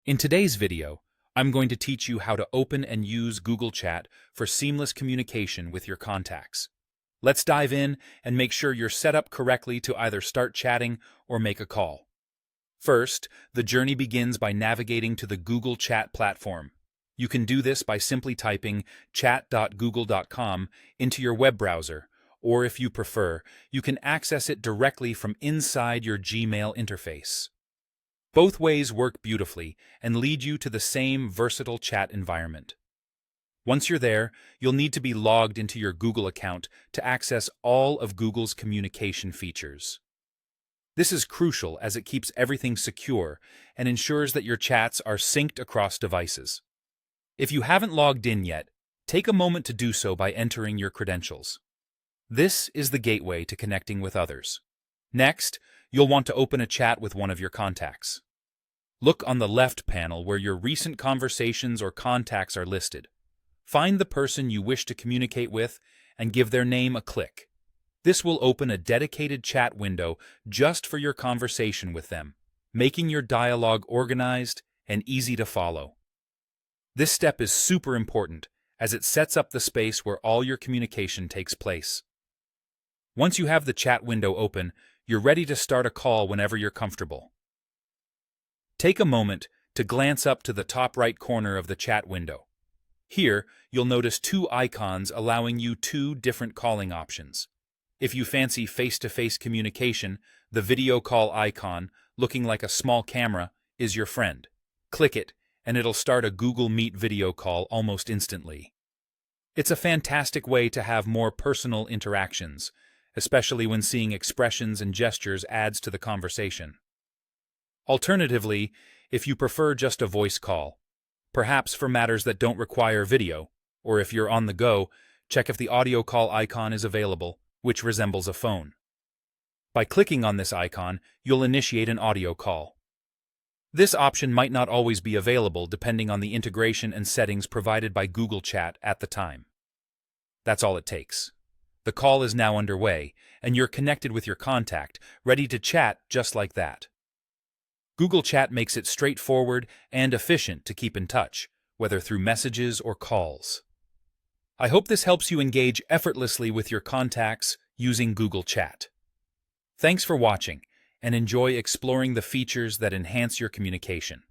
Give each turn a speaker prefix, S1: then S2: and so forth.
S1: In today's video, I'm going to teach you how to open and use Google Chat for seamless communication with your contacts. Let's dive in and make sure you're set up correctly to either start chatting or make a call. First, the journey begins by navigating to the Google Chat platform. You can do this by simply typing chat.google.com into your web browser, or if you prefer, you can access it directly from inside your Gmail interface. Both ways work beautifully and lead you to the same versatile chat environment. Once you're there, you'll need to be logged into your Google account to access all of Google's communication features. This is crucial as it keeps everything secure and ensures that your chats are synced across devices. If you haven't logged in yet, take a moment to do so by entering your credentials. This is the gateway to connecting with others. Next, you'll want to open a chat with one of your contacts. Look on the left panel where your recent conversations or contacts are listed. Find the person you wish to communicate with and give their name a click. This will open a dedicated chat window just for your conversation with them, making your dialogue organized and easy to follow. This step is super important as it sets up the space where all your communication takes place. Once you have the chat window open, you're ready to start a call whenever you're comfortable. Take a moment to glance up to the top right corner of the chat window. Here, you'll notice two icons allowing you two different calling options. If you fancy face-to-face communication, the video call icon, looking like a small camera, is your friend. Click it, and it'll start a Google Meet video call almost instantly. It's a fantastic way to have more personal interactions, especially when seeing expressions and gestures adds to the conversation. Alternatively, if you prefer just a voice call, perhaps for matters that don't require video, or if you're on the go, check if the audio call icon is available, which resembles a phone. By clicking on this icon, you'll initiate an audio call. This option might not always be available depending on the integration and settings provided by Google Chat at the time. That's all it takes. The call is now underway, and you're connected with your contact, ready to chat just like that. Google Chat makes it straightforward and efficient to keep in touch, whether through messages or calls. I hope this helps you engage effortlessly with your contacts using Google Chat. Thanks for watching, and enjoy exploring the features that enhance your communication.